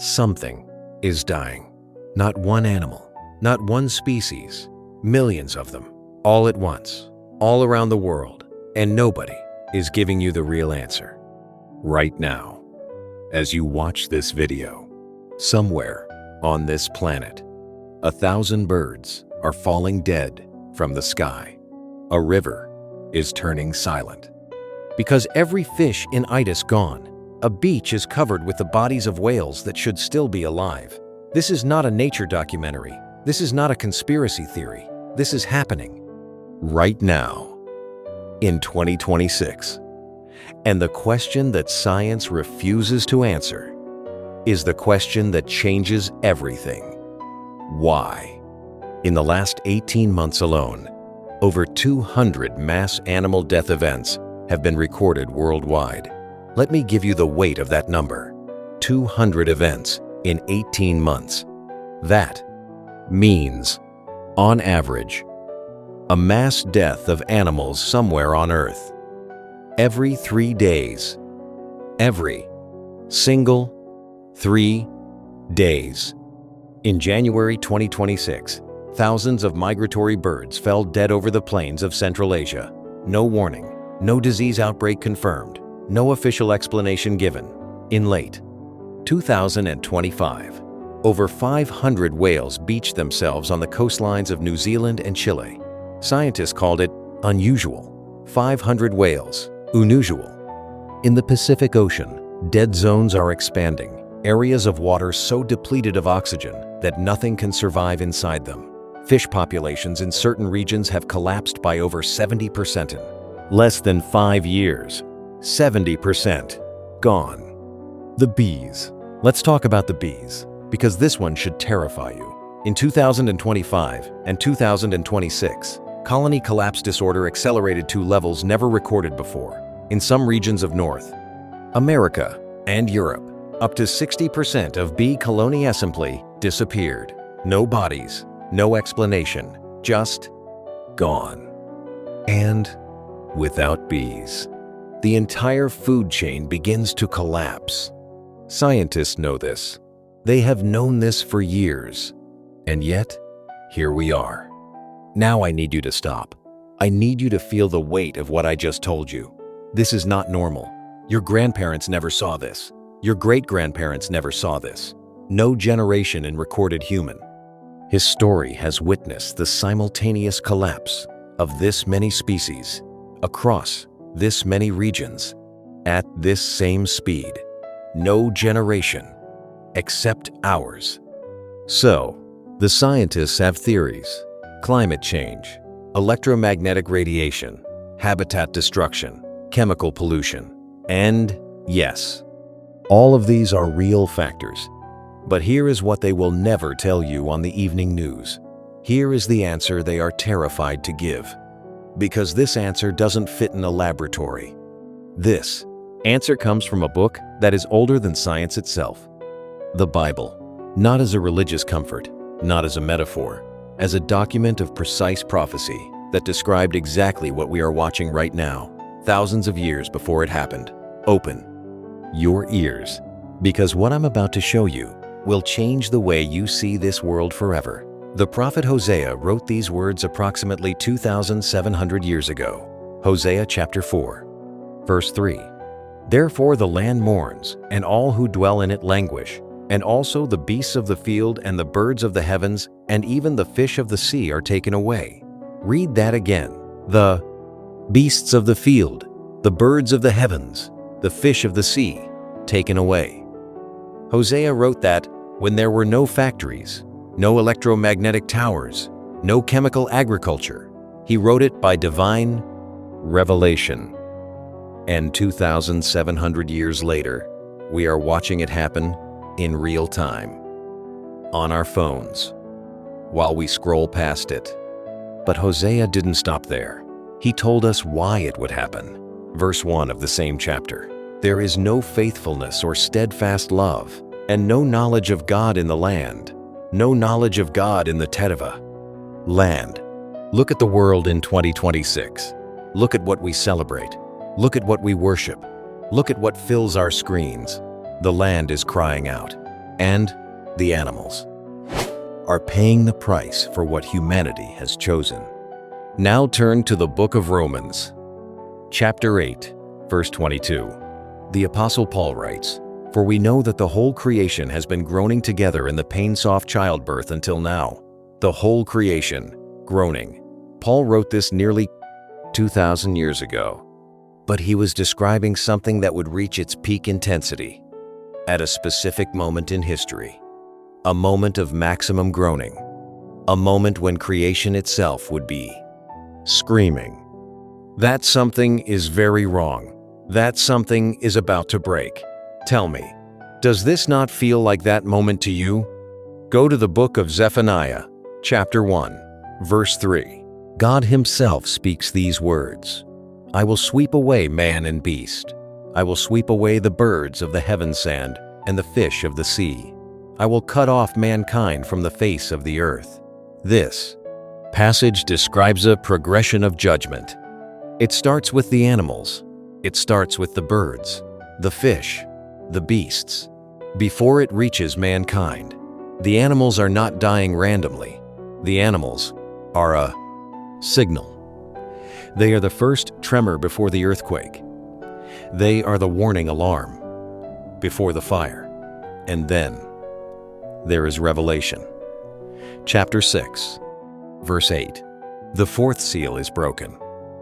Something is dying. Not one animal, not one species, millions of them, all at once, all around the world, and nobody is giving you the real answer. Right now, as you watch this video, somewhere on this planet, 1,000 birds are falling dead from the sky. A river is turning silent. Because every fish in it is gone, a beach is covered with the bodies of whales that should still be alive. This is not a nature documentary. This is not a conspiracy theory. This is happening right now in 2026. And the question that science refuses to answer is the question that changes everything. Why? In the last 18 months alone, over 200 mass animal death events have been recorded worldwide. Let me give you the weight of that number. 200 events in 18 months. That means, on average, a mass death of animals somewhere on Earth every 3 days. Every single 3 days. In January 2026, thousands of migratory birds fell dead over the plains of Central Asia. No warning, no disease outbreak confirmed, no official explanation given. In late 2025, over 500 whales beached themselves on the coastlines of New Zealand and Chile. Scientists called it unusual. 500 whales, unusual. In the Pacific Ocean, dead zones are expanding, areas of water so depleted of oxygen that nothing can survive inside them. Fish populations in certain regions have collapsed by over 70% in less than 5 years. 70% gone. The bees. Let's talk about the bees, because this one should terrify you. In 2025 and 2026, colony collapse disorder accelerated to levels never recorded before. In some regions of North America and Europe, up to 60% of bee colony assembly disappeared. No bodies, no explanation, just gone. And without bees, the entire food chain begins to collapse. Scientists know this. They have known this for years. And yet, here we are. Now I need you to stop. I need you to feel the weight of what I just told you. This is not normal. Your grandparents never saw this. Your great-grandparents never saw this. No generation in recorded human history has witnessed the simultaneous collapse of this many species across this many regions at this same speed. No generation except ours. So, the scientists have theories: climate change, electromagnetic radiation, habitat destruction, chemical pollution, and yes, all of these are real factors. But here is what they will never tell you on the evening news. Here is the answer they are terrified to give. Because this answer doesn't fit in a laboratory. This answer comes from a book that is older than science itself. The Bible. Not as a religious comfort, not as a metaphor, as a document of precise prophecy that described exactly what we are watching right now, thousands of years before it happened. Open your ears, because what I'm about to show you will change the way you see this world forever. The prophet Hosea wrote these words approximately 2,700 years ago. Hosea chapter 4, verse 3. Therefore the land mourns, and all who dwell in it languish, and also the beasts of the field and the birds of the heavens, and even the fish of the sea are taken away. Read that again. The beasts of the field, the birds of the heavens, the fish of the sea, taken away. Hosea wrote that when there were no factories, no electromagnetic towers, no chemical agriculture. He wrote it by divine revelation. And 2,700 years later, we are watching it happen in real time, on our phones, while we scroll past it. But Hosea didn't stop there. He told us why it would happen. Verse 1 of the same chapter. There is no faithfulness or steadfast love, and no knowledge of God in the land, no knowledge of God in the Tedeva land. Look at the world in 2026. Look at what we celebrate. Look at what we worship. Look at what fills our screens. The land is crying out. and the animals are paying the price for what humanity has chosen. Now turn to the book of Romans, chapter 8, verse 22. The Apostle Paul writes, "For we know that the whole creation has been groaning together in the pain-soft childbirth until now." The whole creation, groaning. Paul wrote this nearly 2,000 years ago, but he was describing something that would reach its peak intensity at a specific moment in history. A moment of maximum groaning. A moment when creation itself would be screaming. That something is very wrong. That something is about to break. Tell me, does this not feel like that moment to you? Go to the book of Zephaniah, chapter 1, verse 3. God himself speaks these words. "I will sweep away man and beast. I will sweep away the birds of the heaven sand and the fish of the sea. I will cut off mankind from the face of the earth." This passage describes a progression of judgment. It starts with the animals. It starts with the birds, the fish, the beasts, before it reaches mankind. The animals are not dying randomly. The animals are a signal. They are the first tremor before the earthquake. They are the warning alarm before the fire. And then there is Revelation, chapter 6, verse 8. "The fourth seal is broken,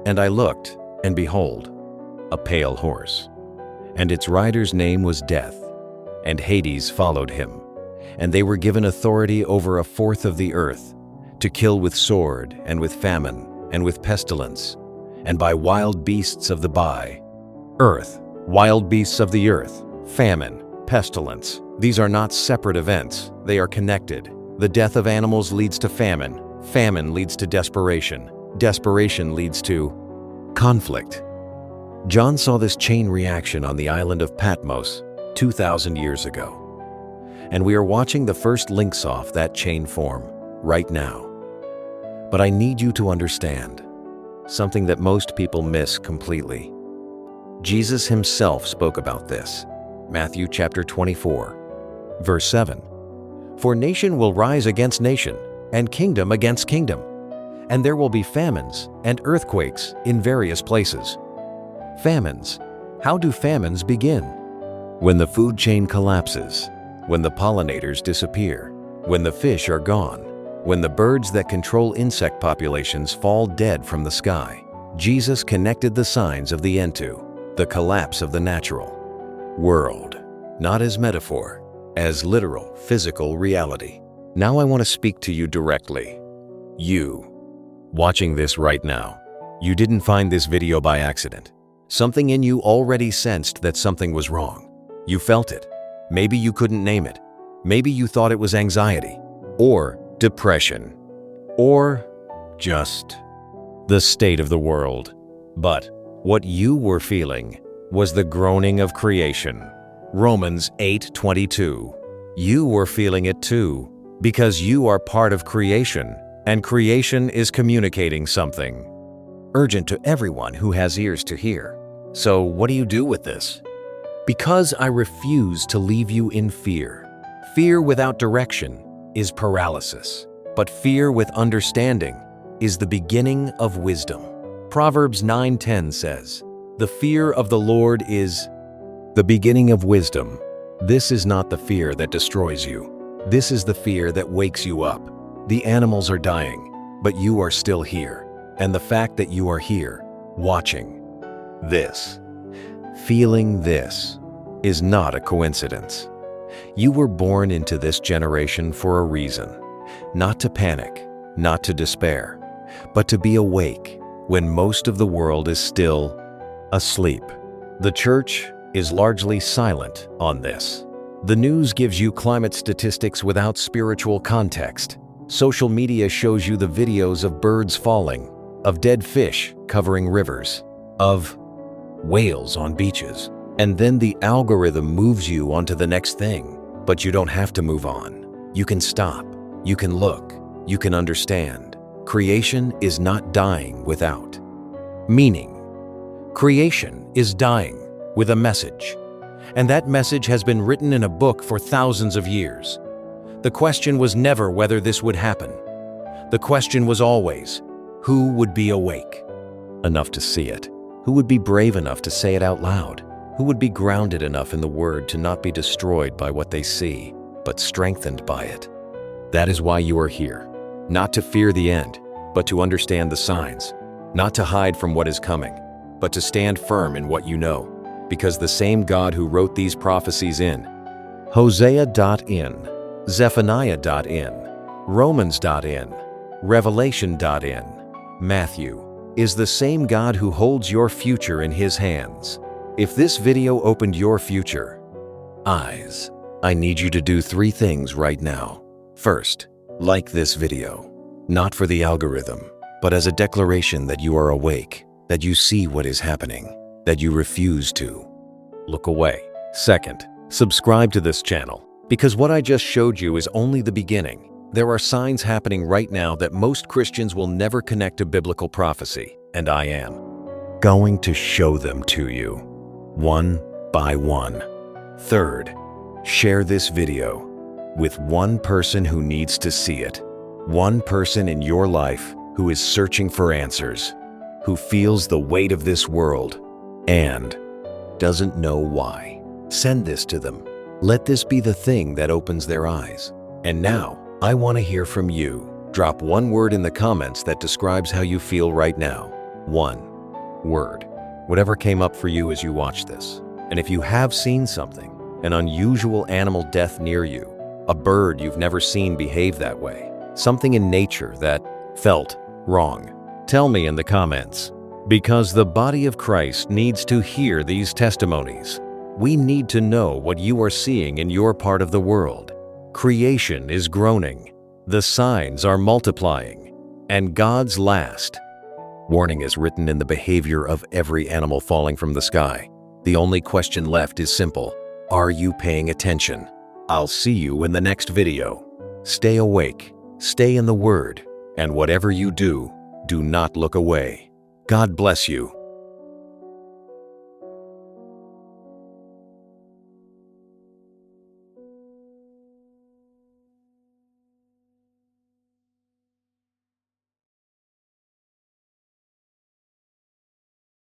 and I looked, and behold, a pale horse, and its rider's name was Death, and Hades followed him, and they were given authority over a fourth of the earth, to kill with sword, and with famine, and with pestilence, and by wild beasts of the by." Earth, wild beasts of the earth, famine, pestilence. These are not separate events, they are connected. The death of animals leads to famine. Famine leads to desperation. Desperation leads to conflict. John saw this chain reaction on the island of Patmos 2,000 years ago. And we are watching the first links off that chain form right now. But I need you to understand something that most people miss completely. Jesus himself spoke about this. Matthew chapter 24, verse 7. "For nation will rise against nation, and kingdom against kingdom, and there will be famines and earthquakes in various places." Famines. How do famines begin? When the food chain collapses, when the pollinators disappear, when the fish are gone, when the birds that control insect populations fall dead from the sky. Jesus connected the signs of the end to the collapse of the natural world, not as metaphor, as literal physical reality. Now I want to speak to you directly. You, watching this right now, you didn't find this video by accident. Something in you already sensed that something was wrong. You felt it. Maybe you couldn't name it. Maybe you thought it was anxiety, or depression, or just the state of the world. But what you were feeling was the groaning of creation. Romans 8:22. You were feeling it too, because you are part of creation, and creation is communicating something urgent to everyone who has ears to hear. So what do you do with this? Because I refuse to leave you in fear. Fear without direction is paralysis, but fear with understanding is the beginning of wisdom. Proverbs 9:10 says, "The fear of the Lord is the beginning of wisdom." This is not the fear that destroys you. This is the fear that wakes you up. The animals are dying, but you are still here. And the fact that you are here, watching this, feeling this, is not a coincidence. You were born into this generation for a reason. Not to panic, not to despair, but to be awake when most of the world is still asleep. The church is largely silent on this. The news gives you climate statistics without spiritual context. Social media shows you the videos of birds falling, of dead fish covering rivers, of whales on beaches. And then the algorithm moves you onto the next thing. But you don't have to move on. You can stop. You can look. You can understand. Creation is not dying without meaning. Creation is dying with a message. and that message has been written in a book for thousands of years. The question was never whether this would happen. The question was always, who would be awake enough to see it? Who would be brave enough to say it out loud? Who would be grounded enough in the Word to not be destroyed by what they see, but strengthened by it? That is why you are here, not to fear the end, but to understand the signs, not to hide from what is coming, but to stand firm in what you know, because the same God who wrote these prophecies in Hosea.in, Zephaniah.in, Romans.in, Revelation.in, Matthew, is the same God who holds your future in His hands. If this video opened your future eyes, I need you to do 3 things right now. First, like this video, not for the algorithm, but as a declaration that you are awake, that you see what is happening, that you refuse to look away. Second, subscribe to this channel, because what I just showed you is only the beginning. There are signs happening right now that most Christians will never connect to biblical prophecy, and I am going to show them to you, one by one. Third, share this video with one person who needs to see it, one person in your life who is searching for answers, who feels the weight of this world and doesn't know why. Send this to them. Let this be the thing that opens their eyes. And now, I want to hear from you. Drop one word in the comments that describes how you feel right now. One word. Whatever came up for you as you watch this. And if you have seen something, an unusual animal death near you, a bird you've never seen behave that way, something in nature that felt wrong, tell me in the comments. Because the body of Christ needs to hear these testimonies. We need to know what you are seeing in your part of the world. Creation is groaning, the signs are multiplying, and God's last warning is written in the behavior of every animal falling from the sky. The only question left is simple. Are you paying attention? I'll see you in the next video. Stay awake, stay in the Word, and whatever you do, do not look away. God bless you.